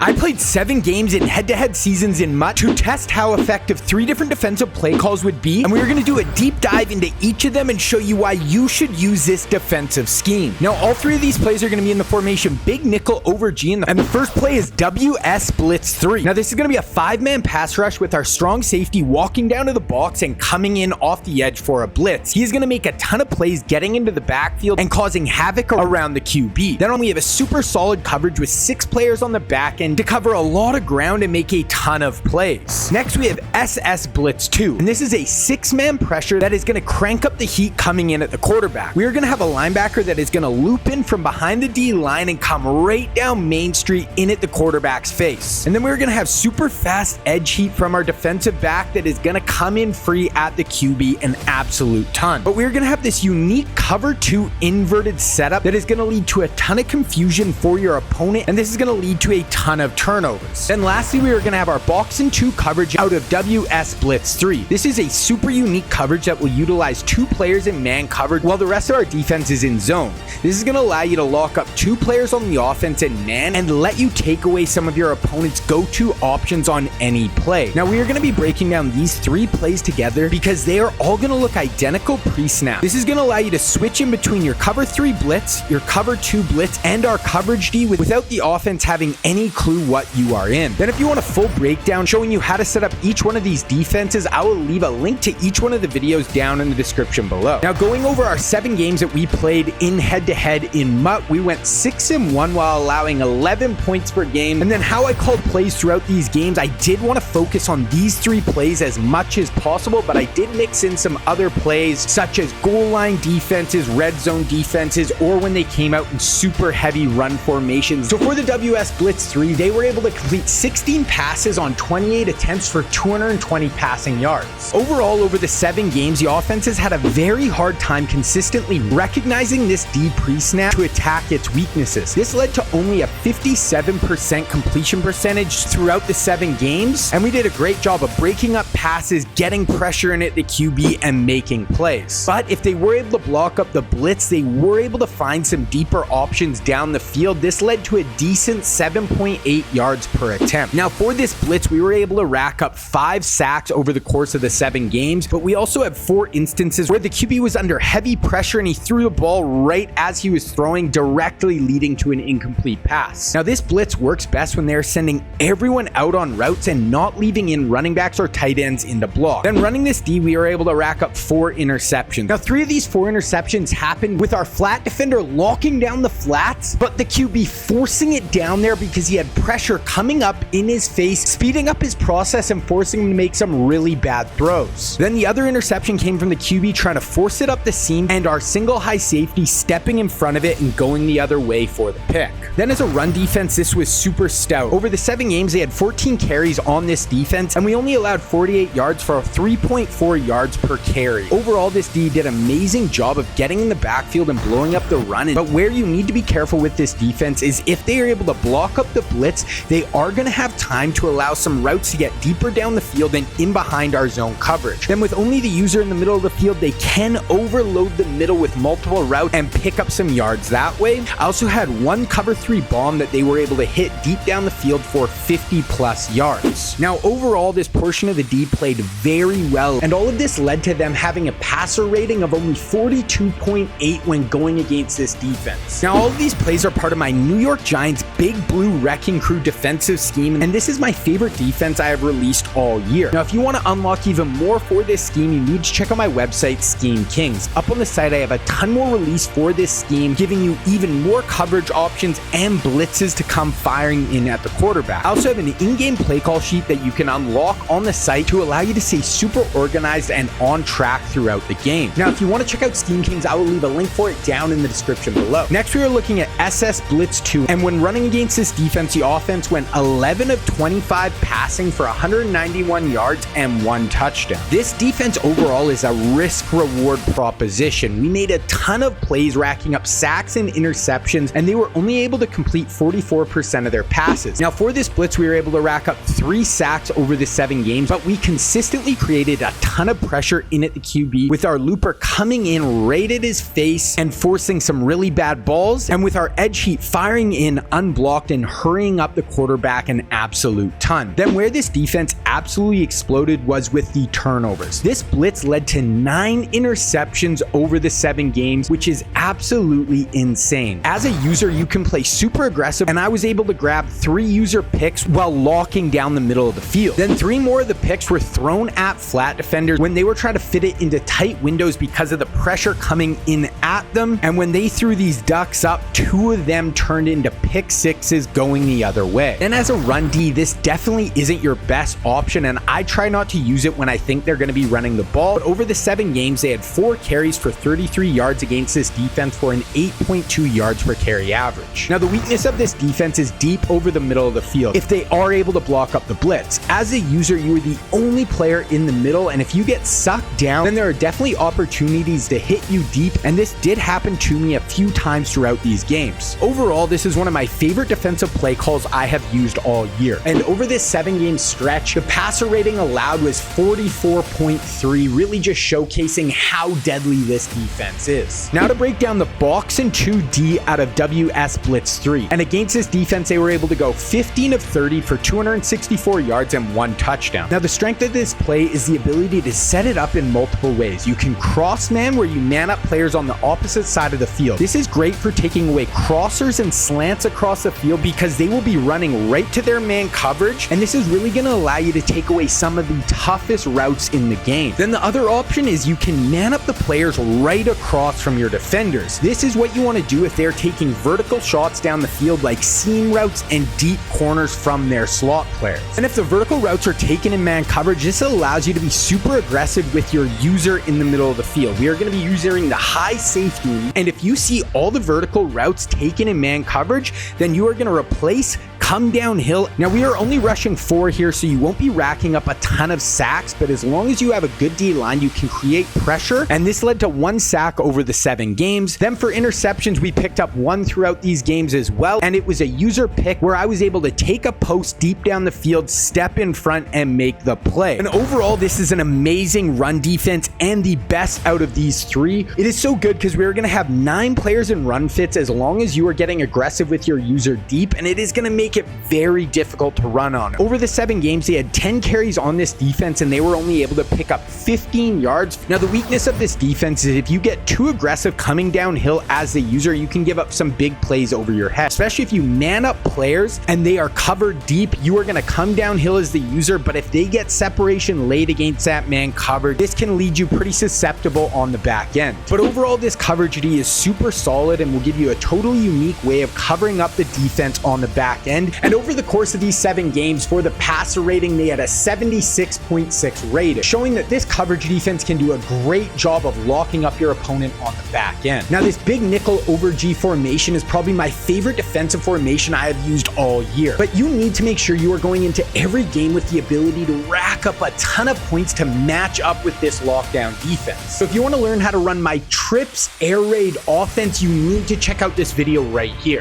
I played 7 games in head-to-head seasons in MUT to test how effective 3 different defensive play calls would be, and we were going to do a deep dive into each of them and show you why you should use this defensive scheme. Now, all 3 of these plays are going to be in the formation big nickel over G, and the first play is WS Blitz 3. Now, this is going to be a 5-man pass rush with our strong safety walking down to the box and coming in off the edge for a blitz. He is going to make a ton of plays getting into the backfield and causing havoc around the QB. Then we have a super solid coverage with 6 players on the back end to cover a lot of ground and make a ton of plays. Next, we have SS Blitz 2, and this is a 6-man pressure that is going to crank up the heat coming in at the quarterback. We are going to have a linebacker that is going to loop in from behind the D line and come right down Main Street in at the quarterback's face. And then we're going to have super fast edge heat from our defensive back that is going to come in free at the QB an absolute ton. But we're going to have this unique cover 2 inverted setup that is going to lead to a ton of confusion for your opponent, and this is going to lead to a ton of turnovers. Then lastly, we are going to have our box and 2 coverage out of WS Blitz 3. This is a super unique coverage that will utilize 2 players in man coverage while the rest of our defense is in zone. This is going to allow you to lock up 2 players on the offense in man and let you take away some of your opponent's go-to options on any play. Now, we are going to be breaking down these 3 plays together because they are all going to look identical pre-snap. This is going to allow you to switch in between your cover 3 blitz, your cover 2 blitz, and our coverage D without the offense having any clue what you are in. Then if you want a full breakdown showing you how to set up each one of these defenses, I will leave a link to each one of the videos down in the description below. Now, going over our 7 games that we played in head-to-head in MUT, we went 6-1 while allowing 11 points per game. And then how I called plays throughout these games, I did want to focus on these 3 plays as much as possible, but I did mix in some other plays such as goal line defenses, red zone defenses, or when they came out in super heavy run formations. So for the WS Blitz 3, they were able to complete 16 passes on 28 attempts for 220 passing yards. Overall, over the 7 games, the offenses had a very hard time consistently recognizing this D pre-snap to attack its weaknesses. This led to only a 57% completion percentage throughout the 7 games, and we did a great job of breaking up passes, getting pressure in at the QB, and making plays. But if they were able to block up the blitz, they were able to find some deeper options down the field. This led to a decent 7.8 yards per attempt. Now, for this blitz, we were able to rack up 5 sacks over the course of the 7 games, but we also had 4 instances where the QB was under heavy pressure and he threw the ball right as he was throwing, directly leading to an incomplete pass. Now, this blitz works best when they're sending everyone out on routes and not leaving in running backs or tight ends in the block. Then running this D, we were able to rack up 4 interceptions. Now, 3 of these 4 interceptions happened with our flat defender locking down the flats, but the QB forcing it down there because he had pressure coming up in his face, speeding up his process and forcing him to make some really bad throws. Then the other interception came from the QB trying to force it up the seam and our single high safety stepping in front of it and going the other way for the pick. Then as a run defense, this was super stout. Over the 7 games, they had 14 carries on this defense, and we only allowed 48 yards for 3.4 yards per carry. Overall, this D did an amazing job of getting in the backfield and blowing up the run. But where you need to be careful with this defense is if they are able to block up the blitz, they are going to have time to allow some routes to get deeper down the field and in behind our zone coverage. Then with only the user in the middle of the field, they can overload the middle with multiple routes and pick up some yards that way. I also had 1 cover 3 bomb that they were able to hit deep down the field for 50 plus yards. Now, overall, this portion of the D played very well, and all of this led to them having a passer rating of only 42.8 when going against this defense. Now, all of these plays are part of my New York Giants Big Blue Wrecking Crew defensive scheme, and this is my favorite defense I have released all year. Now, if you want to unlock even more for this scheme, you need to check out my website, Scheme Kings. Up on the site, I have a ton more released for this scheme, giving you even more coverage options and blitzes to come firing in at the quarterback. I also have an in-game play call sheet that you can unlock on the site to allow you to stay super organized and on track throughout the game. Now, if you want to check out Scheme Kings, I will leave a link for it down in the description below. Next, we are looking at SS Blitz 2, and when running against this defense, the offense went 11 of 25 passing for 191 yards and 1 touchdown. This defense overall is a risk-reward proposition. We made a ton of plays racking up sacks and interceptions, and they were only able to complete 44% of their passes. Now, for this blitz, we were able to rack up 3 sacks over the 7 games, but we consistently created a ton of pressure in at the QB with our looper coming in right at his face and forcing some really bad balls, and with our edge heat firing in unblocked and hurrying freeing up the quarterback an absolute ton. Then where this defense absolutely exploded was with the turnovers. This blitz led to 9 interceptions over the 7 games, which is absolutely insane. As a user, you can play super aggressive, and I was able to grab 3 user picks while locking down the middle of the field. Then 3 more of the picks were thrown at flat defenders when they were trying to fit it into tight windows because of the pressure coming in at them. And when they threw these ducks up, 2 of them turned into pick sixes going the other way. Then as a run D, this definitely isn't your best option, and I try not to use it when I think they're going to be running the ball. But over the 7 games, they had 4 carries for 33 yards against this defense for an 8.2 yards per carry average. Now the weakness of this defense is deep over the middle of the field if they are able to block up the blitz. As a user, you are the only player in the middle, and if you get sucked down, then there are definitely opportunities to hit you deep, and this did happen to me a few times throughout these games. Overall, this is one of my favorite defensive play calls I have used all year, and over this 7-game stretch, the passer rating allowed was 44.3, really just showcasing how deadly this defense is. Now to break down the box and 2D out of WS Blitz 3, and against this defense, they were able to go 15 of 30 for 264 yards and 1 touchdown. Now the strength of this play is the ability to set it up in multiple ways. You can cross man, where you man up players on the opposite side of the field. This is great for taking away crossers and slants across the field because they will be running right to their man coverage, and this is really going to allow you to take away some of the toughest routes in the game. Then the other option is you can man up the players right across from your defenders. This is what you want to do if they're taking vertical shots down the field like seam routes and deep corners from their slot players. And if the vertical routes are taken in man coverage, this allows you to be super aggressive with your user in the middle of the field. We are going to be using the high safety, and if you see all the vertical routes taken in man coverage, then you are going to replace come downhill. Now we are only rushing 4 here, so you won't be racking up a ton of sacks, but as long as you have a good D line, you can create pressure, and this led to 1 sack over the 7 games. Then for interceptions, we picked up 1 throughout these games as well, and it was a user pick where I was able to take a post deep down the field, step in front, and make the play. And overall, this is an amazing run defense and the best out of these 3. It is so good because we're going to have 9 players in run fits as long as you are getting aggressive with your user deep, and it is going to make it very difficult to run on. Over the 7 games, they had 10 carries on this defense, and they were only able to pick up 15 yards. Now the weakness of this defense is if you get too aggressive coming downhill as the user, you can give up some big plays over your head, especially if you man up players and they are covered deep. You are going to come downhill as the user, but if they get separation late against that man covered, this can lead you pretty susceptible on the back end. But overall, this coverage D is super solid and will give you a totally unique way of covering up the defense on the back end. And over the course of these 7 games, for the passer rating, they had a 76.6 rating, showing that this coverage defense can do a great job of locking up your opponent on the back end. Now this big nickel over G formation is probably my favorite defensive formation I have used all year, but you need to make sure you are going into every game with the ability to rack up a ton of points to match up with this lockdown defense. So if you want to learn how to run my trips air raid offense, you need to check out this video right here.